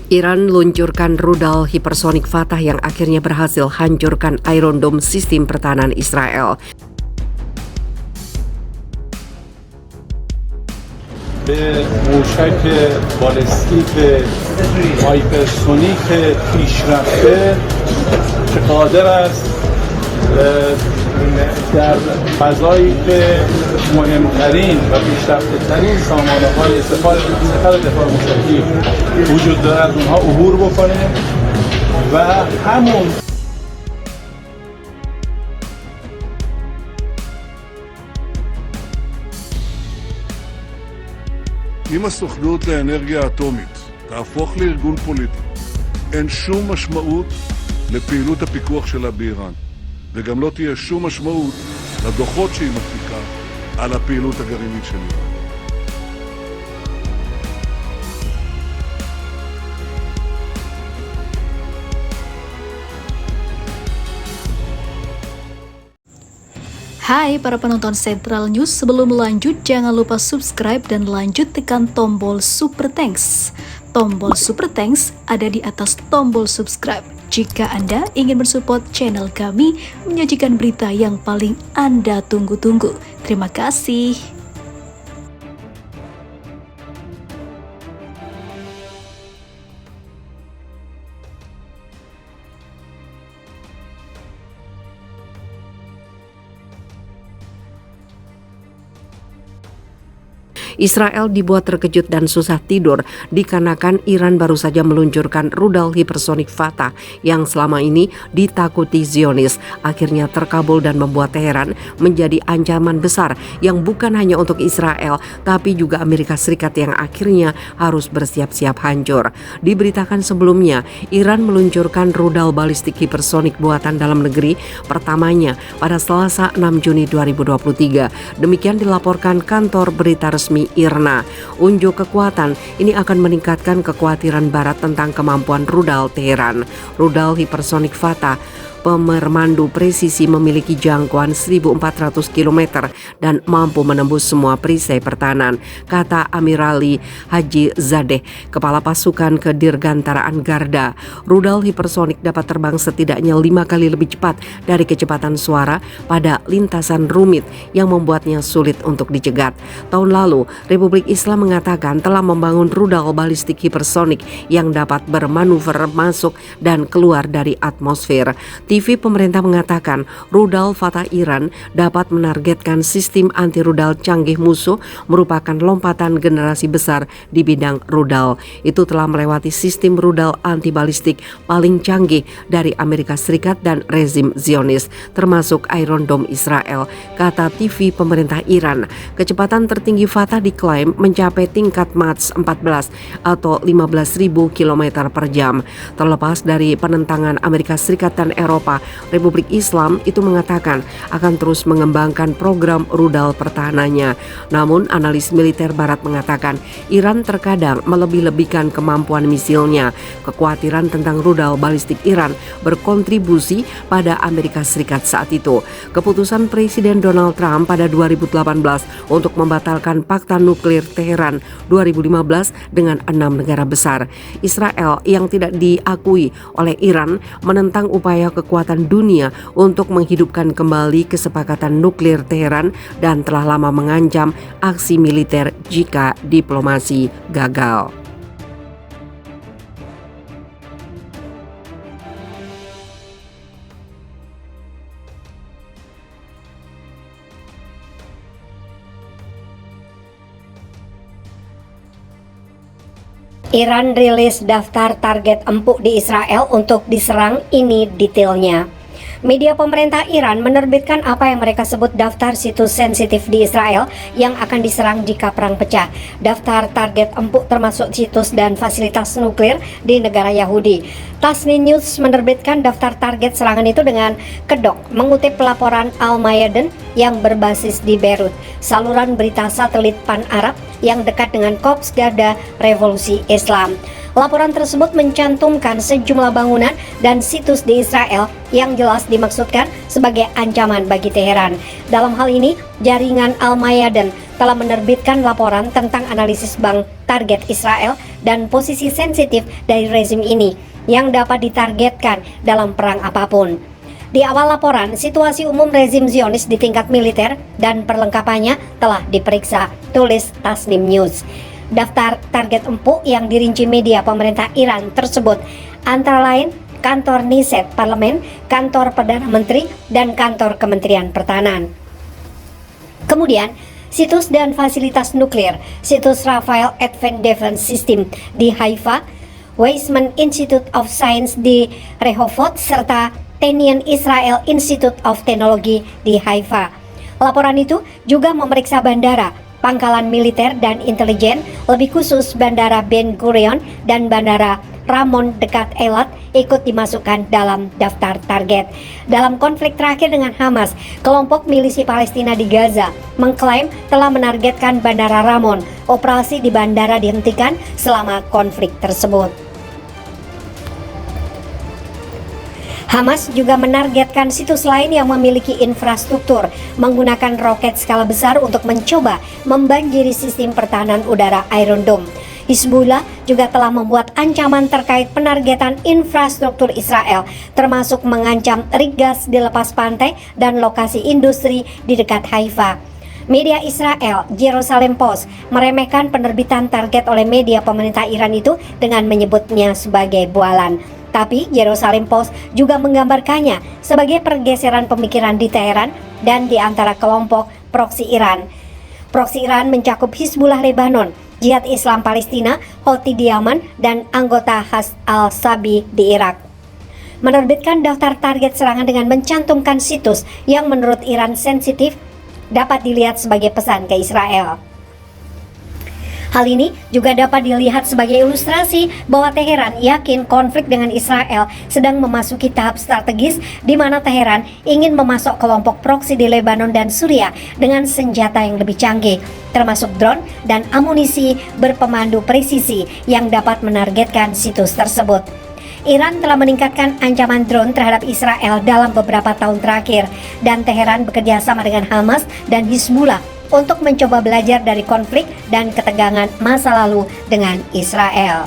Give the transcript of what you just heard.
Iran luncurkan rudal hipersonik Fatah yang akhirnya berhasil hancurkan Iron Dome sistem pertahanan Israel. به موشک بالستیک هایپرسونیک پیشرفته که قادر است در فضایی که مهمترین و پیشرفته‌ترین سامانه‌های سپاه دفاع موشکی وجود دارد اونها عبور بکنه و همون אם הסוכנות לאנרגיה אטומית תהפוך לארגון פוליטי, אין שום משמעות לפעילות הפיקוח שלה באיראן, וגם לא תהיה שום משמעות לדוחות שהיא מפיקה על הפעילות הגרעינית של איראן. Hai para penonton Central News, sebelum lanjut jangan lupa subscribe dan lanjut tekan tombol Super Thanks. Tombol Super Thanks ada di atas tombol subscribe. Jika Anda ingin mensupport channel kami menyajikan berita yang paling Anda tunggu-tunggu. Terima kasih. Israel dibuat terkejut dan susah tidur dikarenakan Iran baru saja meluncurkan rudal hipersonik Fatah yang selama ini ditakuti Zionis akhirnya terkabul dan membuat Teheran menjadi ancaman besar yang bukan hanya untuk Israel tapi juga Amerika Serikat yang akhirnya harus bersiap-siap hancur. Diberitakan sebelumnya, Iran meluncurkan rudal balistik hipersonik buatan dalam negeri pertamanya pada Selasa 6 Juni 2023. Demikian dilaporkan kantor berita resmi IRNA. Unjuk kekuatan ini akan meningkatkan kekhawatiran Barat tentang kemampuan rudal Teheran. Rudal hipersonik Fatah pememandu presisi memiliki jangkauan 1.400 km dan mampu menembus semua perisai pertahanan, kata Amirali Haji Zadeh, Kepala Pasukan Kedirgantaraan Garda. Rudal hipersonik dapat terbang setidaknya 5 kali lebih cepat dari kecepatan suara pada lintasan rumit yang membuatnya sulit untuk dicegat. Tahun lalu, Republik Islam mengatakan telah membangun rudal balistik hipersonik yang dapat bermanuver masuk dan keluar dari atmosfer. TV pemerintah mengatakan rudal Fatah Iran dapat menargetkan sistem anti rudal canggih musuh merupakan lompatan generasi besar di bidang rudal. Itu telah melewati sistem rudal anti balistik paling canggih dari Amerika Serikat dan rezim Zionis, termasuk Iron Dome Israel, kata TV pemerintah Iran. Kecepatan tertinggi Fatah diklaim mencapai tingkat Mach 14 atau 15.000 km per jam. Terlepas dari penentangan Amerika Serikat dan Eropa, Republik Islam itu mengatakan akan terus mengembangkan program rudal pertahanannya. Namun analis militer Barat mengatakan Iran terkadang melebih-lebihkan kemampuan misilnya. Kekhawatiran tentang rudal balistik Iran berkontribusi pada Amerika Serikat saat itu. Keputusan Presiden Donald Trump pada 2018 untuk membatalkan Pakta Nuklir Teheran 2015 dengan 6 negara besar. Israel yang tidak diakui oleh Iran menentang upaya kekuatan dunia untuk menghidupkan kembali kesepakatan nuklir Teheran dan telah lama mengancam aksi militer jika diplomasi gagal. Iran rilis daftar target empuk di Israel untuk diserang, ini detailnya. Media pemerintah Iran menerbitkan apa yang mereka sebut daftar situs sensitif di Israel yang akan diserang jika perang pecah. Daftar target empuk termasuk situs dan fasilitas nuklir di negara Yahudi. Tasnim News menerbitkan daftar target serangan itu dengan kedok, mengutip laporan Al-Mayadin yang berbasis di Beirut, saluran berita satelit Pan Arab yang dekat dengan Korps Garda Revolusi Islam. Laporan tersebut mencantumkan sejumlah bangunan dan situs di Israel yang jelas dimaksudkan sebagai ancaman bagi Teheran. Dalam hal ini, jaringan Al-Mayadin telah menerbitkan laporan tentang analisis bank target Israel dan posisi sensitif dari rezim ini yang dapat ditargetkan dalam perang apapun. Di awal laporan, situasi umum rezim Zionis di tingkat militer dan perlengkapannya telah diperiksa, tulis Tasnim News. Daftar target empuk yang dirinci media pemerintah Iran tersebut antara lain kantor Knesset Parlemen, kantor Perdana Menteri, dan kantor Kementerian Pertahanan. Kemudian, situs dan fasilitas nuklir, situs Rafael Advanced Defense System di Haifa, Weizmann Institute of Science di Rehovot, serta Tenian Israel Institute of Technology di Haifa. Laporan itu juga memeriksa bandara, pangkalan militer dan intelijen, lebih khusus Bandara Ben Gurion dan Bandara Ramon dekat Eilat ikut dimasukkan dalam daftar target. Dalam konflik terakhir dengan Hamas, kelompok milisi Palestina di Gaza mengklaim telah menargetkan Bandara Ramon. Operasi di bandara dihentikan selama konflik tersebut. Hamas juga menargetkan situs lain yang memiliki infrastruktur menggunakan roket skala besar untuk mencoba membanjiri sistem pertahanan udara Iron Dome. Hizbullah juga telah membuat ancaman terkait penargetan infrastruktur Israel, termasuk mengancam rig gas di lepas pantai dan lokasi industri di dekat Haifa. Media Israel, Jerusalem Post, meremehkan penerbitan target oleh media pemerintah Iran itu dengan menyebutnya sebagai bualan. Tapi Jerusalem Post juga menggambarkannya sebagai pergeseran pemikiran di Teheran dan di antara kelompok proksi Iran. Proksi Iran mencakup Hizbullah Lebanon, Jihad Islam Palestina, Houthi di Yaman, dan anggota Has al-Sabi di Irak. Menerbitkan daftar target serangan dengan mencantumkan situs yang menurut Iran sensitif dapat dilihat sebagai pesan ke Israel. Hal ini juga dapat dilihat sebagai ilustrasi bahwa Teheran yakin konflik dengan Israel sedang memasuki tahap strategis di mana Teheran ingin memasok kelompok proksi di Lebanon dan Suriah dengan senjata yang lebih canggih, termasuk drone dan amunisi berpemandu presisi yang dapat menargetkan situs tersebut. Iran telah meningkatkan ancaman drone terhadap Israel dalam beberapa tahun terakhir, dan Teheran bekerja sama dengan Hamas dan Hizbullah untuk mencoba belajar dari konflik dan ketegangan masa lalu dengan Israel.